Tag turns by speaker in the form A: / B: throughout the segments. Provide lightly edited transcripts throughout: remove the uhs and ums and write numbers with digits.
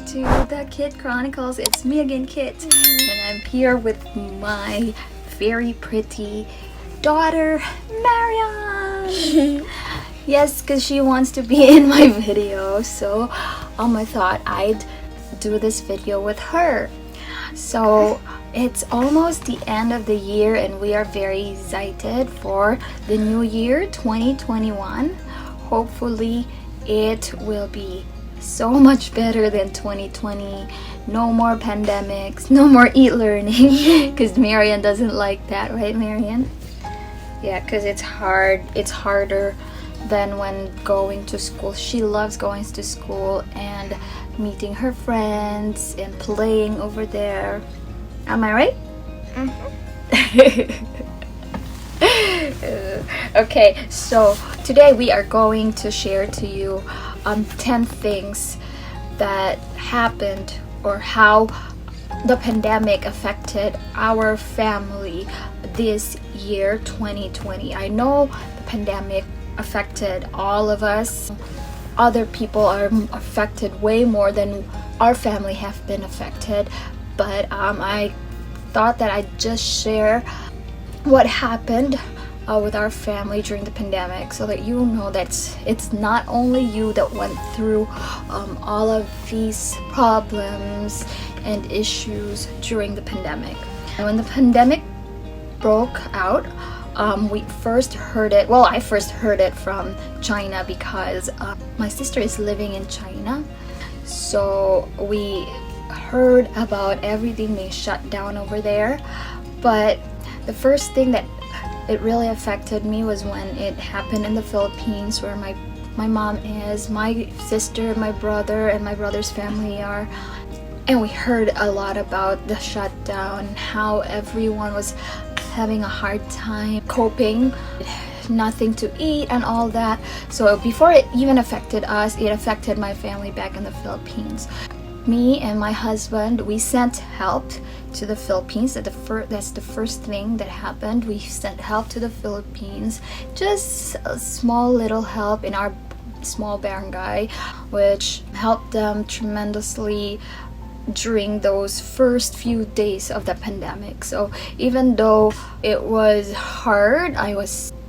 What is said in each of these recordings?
A: to the Kit Chronicles. It's me again, Kit, and I'm here with my very pretty daughter, Marian. Yes, because she wants to be in my video, so I thought I'd do this video with her. So it's almost the end of the year and we are very excited for the new year 2021. Hopefully it will be so much better than 2020. No more pandemics, no more e-learning, because Marian doesn't like that, right, Marian? Yeah, because it's harder than when going to school. She loves going to school and meeting her friends and playing over there. Am I right? Okay, so today we are going to share to you 10 things that happened or how the pandemic affected our family this year 2020. I know the pandemic affected all of us. Other people are affected way more than our family have been affected, but I thought that I'd just share what happened with our family during the pandemic, so that you know that it's not only you that went through all of these problems and issues during the pandemic. And when the pandemic broke out, we first heard it, I first heard it from China because my sister is living in China. So we heard about everything being shut down over there. But the first thing that it really affected me was when it happened in the Philippines, where my mom is, my sister, my brother, and my brother's family are. And we heard a lot about the shutdown, how everyone was having a hard time coping, nothing to eat and all that. So before it even affected us, it affected my family back in the Philippines. Me and my husband, we sent help to the Philippines. That's the first thing that happened. We sent help to the Philippines, just a small little help in our small barangay, which helped them tremendously during those first few days of the pandemic. So even though it was hard,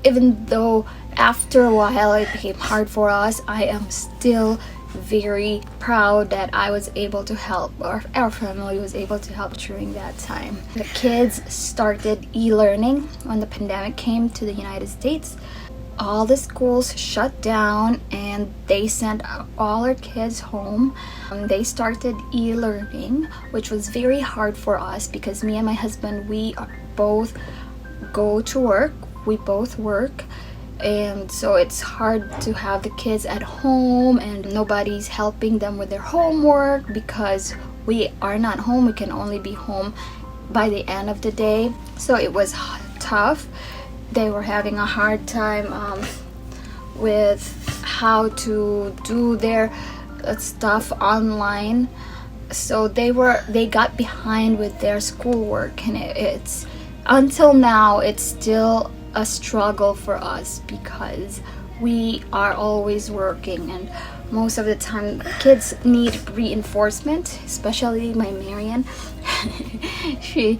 A: even though after a while it became hard for us, I am still very proud that I was able to help, or our family was able to help during that time. The kids started e-learning when the pandemic came to the United States. All the schools shut down and they sent all our kids home. They started e-learning, which was very hard for us because me and my husband, we both go to work. We both work. And so it's hard to have the kids at home and nobody's helping them with their homework because we are not home. We can only be home by the end of the day. So it was tough. They were having a hard time with how to do their stuff online. So they got behind with their schoolwork, and it's until now it's still a struggle for us because we are always working, and most of the time kids need reinforcement, especially my Marian. She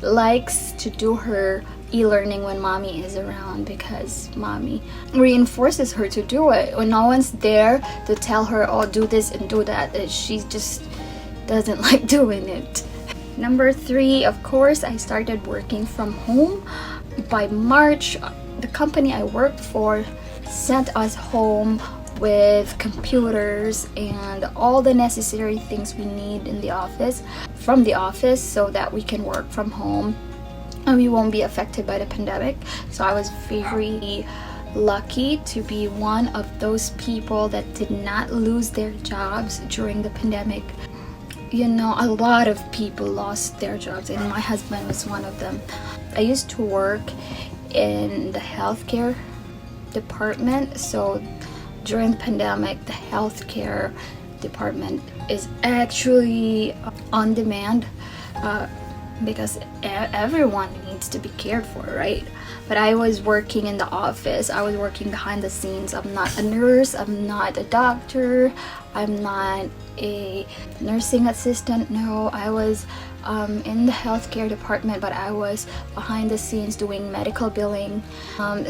A: likes to do her e-learning when mommy is around because mommy reinforces her to do it. When no one's there to tell her, oh, do this and do that, she just doesn't like doing it. Number 3, of course, I started working from home. By March, the company I worked for sent us home with computers and all the necessary things we need in the office, from the office, so that we can work from home and we won't be affected by the pandemic. So I was very lucky to be one of those people that did not lose their jobs during the pandemic. You know, a lot of people lost their jobs and my husband was one of them. I used to work in the healthcare department, so during the pandemic the healthcare department is actually on demand because everyone needs to be cared for, right? But I was working in the office. I was working behind the scenes. I'm not a nurse. I'm not a doctor. I'm not a nursing assistant. No, I was in the healthcare department, but I was behind the scenes doing medical billing.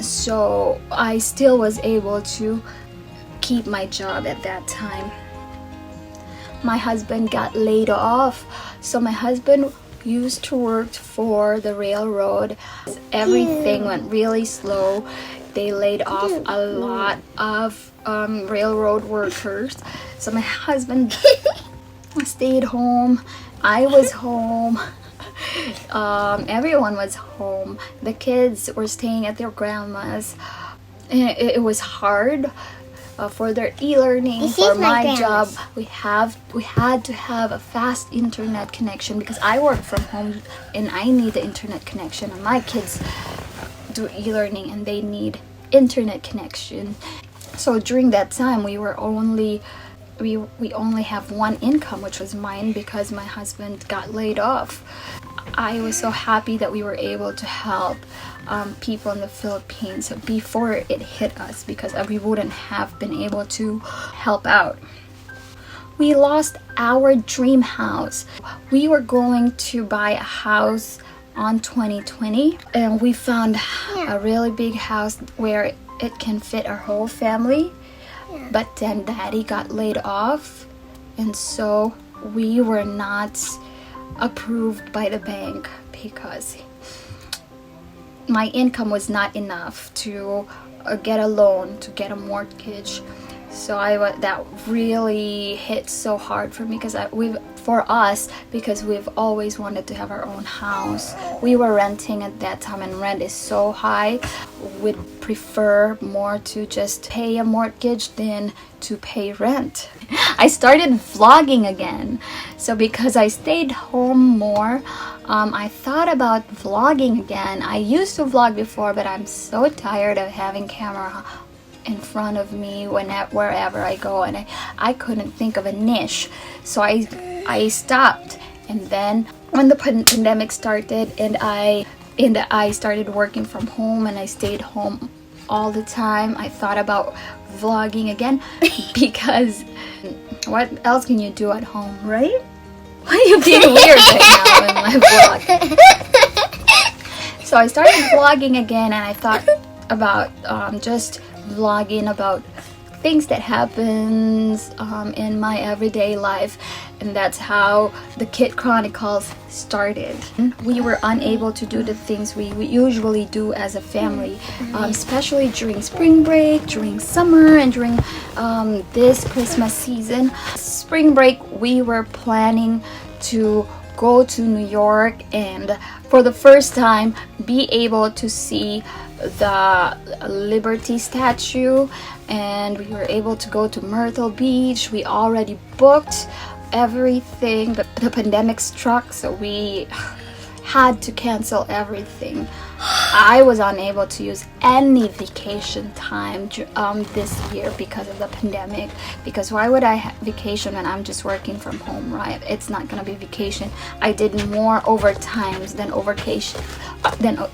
A: So I still was able to keep my job at that time. My husband got laid off. So my husband used to work for the railroad. Everything went really slow. They laid off a lot of railroad workers. So my husband stayed home. I was home. Everyone was home. The kids were staying at their grandma's. It was hard. For their e-learning, for my job, we had to have a fast internet connection because I work from home and I need the internet connection, and my kids do e-learning and they need internet connection. So during that time we only have one income, which was mine, because my husband got laid off. I was so happy that we were able to help people in the Philippines before it hit us, because we wouldn't have been able to help out. We lost our dream house. We were going to buy a house on 2020, and we found a really big house where it can fit our whole family. But then Daddy got laid off, and so we were not approved by the bank because my income was not enough to get a loan, to get a mortgage. So that really hit so hard for me, because because we've always wanted to have our own house. We were renting at that time, and rent is so high. We'd prefer more to just pay a mortgage than to pay rent. I started vlogging again. So because I stayed home more, I thought about vlogging again. I used to vlog before, but I'm so tired of having camera in front of me wherever I go, and I couldn't think of a niche. So I stopped. And then when the pandemic started and I started working from home and I stayed home all the time, I thought about vlogging again because what else can you do at home, right? Why are you being weird right now in my vlog? So I started vlogging again, and I thought about just vlogging about things that happens in my everyday life, and that's how the Chronicles started. We were unable to do the things we usually do as a family, especially during spring break, during summer, and during this Christmas season. Spring break, we were planning to go to New York and for the first time be able to see the Liberty statue, and we were able to go to Myrtle Beach. We already booked everything, but the pandemic struck, so we had to cancel everything. I was unable to use any vacation time this year because of the pandemic, because why would I have vacation when I'm just working from home, right? It's not gonna be vacation. I did more overtimes than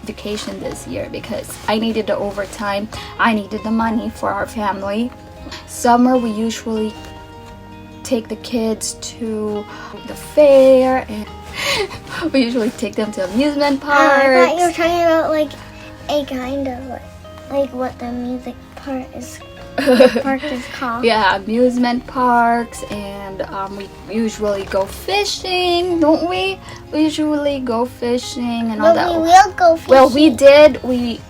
A: vacation this year because I needed the overtime. I needed the money for our family. Summer, we usually take the kids to the fair, and we usually take them to amusement parks.
B: I thought you were talking about like a kind of like what the music park is called.
A: Yeah, amusement parks, and we usually go fishing, don't we? We usually go fishing and all that.
B: We will go fishing.
A: Well, we did. We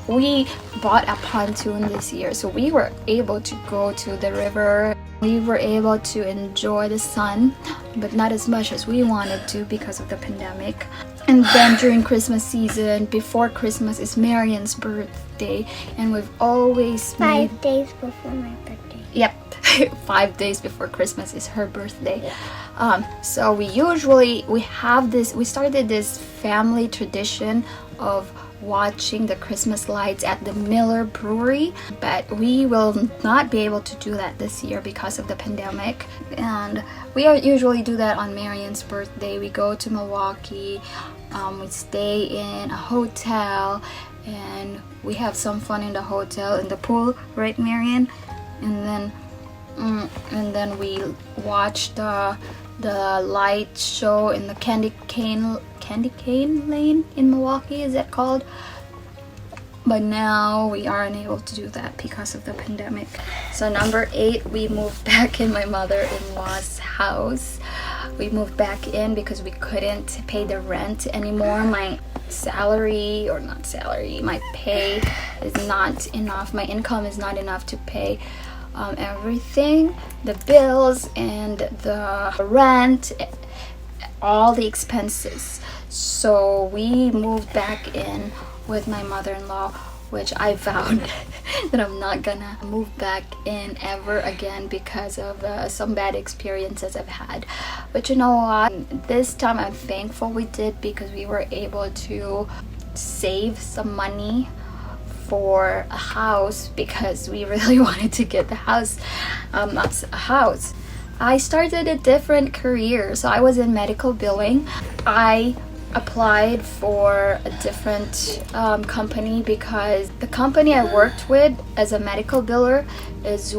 A: bought a pontoon this year, so we were able to go to the river. We were able to enjoy the sun, but not as much as we wanted to because of the pandemic. And then during Christmas season, before Christmas is Marion's birthday, and we've always made
B: 5 days before my birthday.
A: Yep, 5 days before Christmas is her birthday. So we started this family tradition of watching the Christmas lights at the Miller Brewery, but we will not be able to do that this year because of the pandemic. And we usually do that on Marion's birthday. We go to Milwaukee, we stay in a hotel, and we have some fun in the hotel, in the pool, right, Marion? And then we watch the light show in the candy cane lane in Milwaukee, is that called? But now we are unable to do that because of the pandemic. So number 8, we moved back in my mother-in-law's house. We moved back in because we couldn't pay the rent anymore. My salary, or not salary, my pay is not enough. My income is not enough to pay everything, the bills and the rent, all the expenses. So we moved back in with my mother-in-law, which I vowed that I'm not gonna move back in ever again because of some bad experiences I've had. But you know what, this time I'm thankful we did, because we were able to save some money for a house, because we really wanted to get the house, not a house. I started a different career, so I was in medical billing. I applied for a different company because the company I worked with as a medical biller is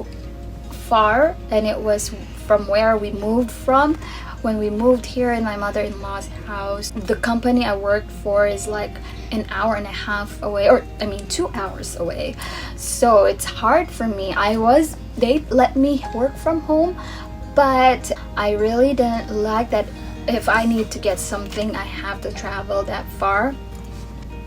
A: far, and it was from where we moved from. When we moved here in my mother-in-law's house, the company I worked for is like an hour and a half away, or I mean 2 hours away. So it's hard for me. They let me work from home, but I really didn't like that. If I need to get something, I have to travel that far.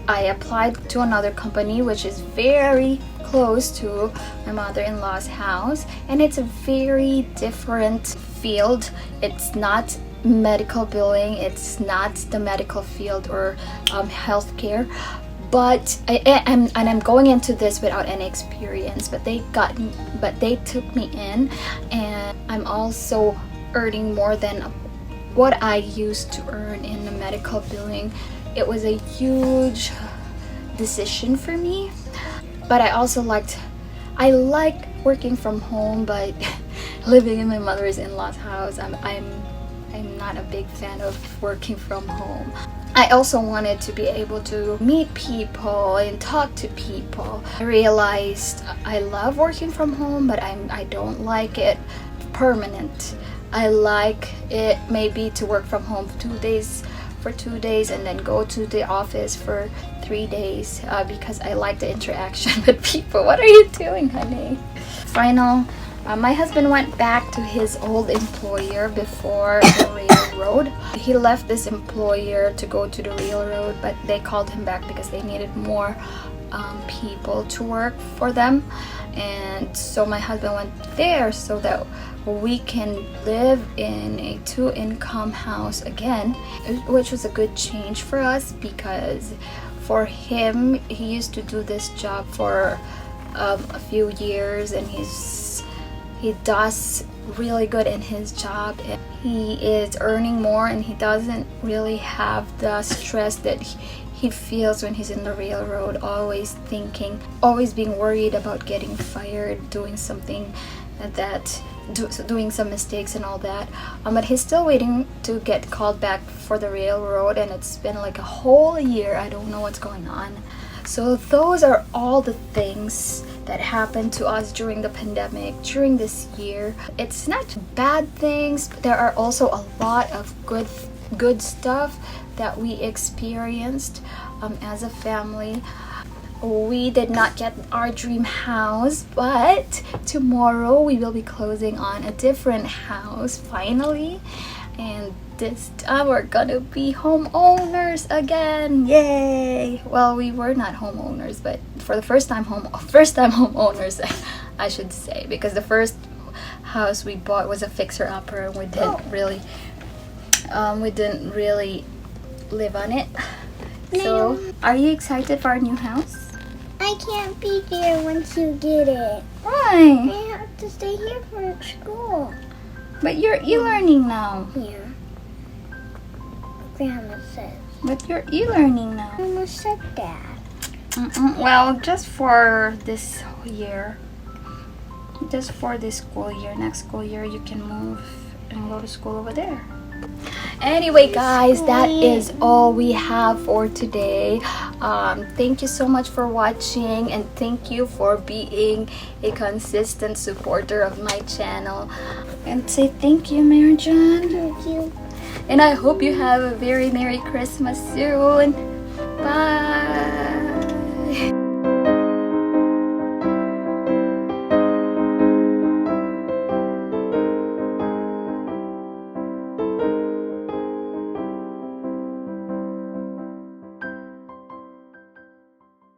A: I applied to another company which is very close to my mother-in-law's house, and it's a very different field. It's not medical billing, it's not the medical field or healthcare, but I'm going into this without any experience, but they took me in, and I'm also earning more than what I used to earn in the medical billing. It was a huge decision for me, but I also I like working from home, but living in my mother-in-law's house, I'm not a big fan of working from home. I also wanted to be able to meet people and talk to people. I realized I love working from home, but I don't like it permanent. I like it maybe to work from home 2 days and then go to the office for 3 days because I like the interaction with people. What are you doing, honey? My husband went back to his old employer before the railroad. He left this employer to go to the railroad, but they called him back because they needed more people to work for them. And so my husband went there so that we can live in a 2-income house again, which was a good change for us, because for him, he used to do this job for a few years, and he does really good in his job. He is earning more, and he doesn't really have the stress that he feels when he's in the railroad, always being worried about getting fired, doing something doing some mistakes and all that. But he's still waiting to get called back for the railroad, and it's been like a whole year. I don't know what's going on. So those are all the things that happened to us during the pandemic, during this year. It's not bad things, but there are also a lot of good stuff that we experienced as a family. We did not get our dream house, but tomorrow we will be closing on a different house finally, and this time we're gonna be homeowners again. Yay! Well, we were not homeowners, but for the first time homeowners, I should say, because the first house we bought was a fixer-upper, and we didn't really live on it. So, are you excited for our new house?
B: I can't be there once you get it.
A: Why?
B: I have to stay here for school.
A: But you're e-learning now.
B: Yeah. Grandma says.
A: But you're e-learning now.
B: Grandma said that.
A: Well, just for this year. Just for this school year. Next school year, you can move and go to school over there. Anyway, guys, that is all we have for today. Thank you so much for watching, and thank you for being a consistent supporter of my channel. And say thank you, Mary John.
B: Thank you.
A: And I hope you have a very Merry Christmas soon. Bye.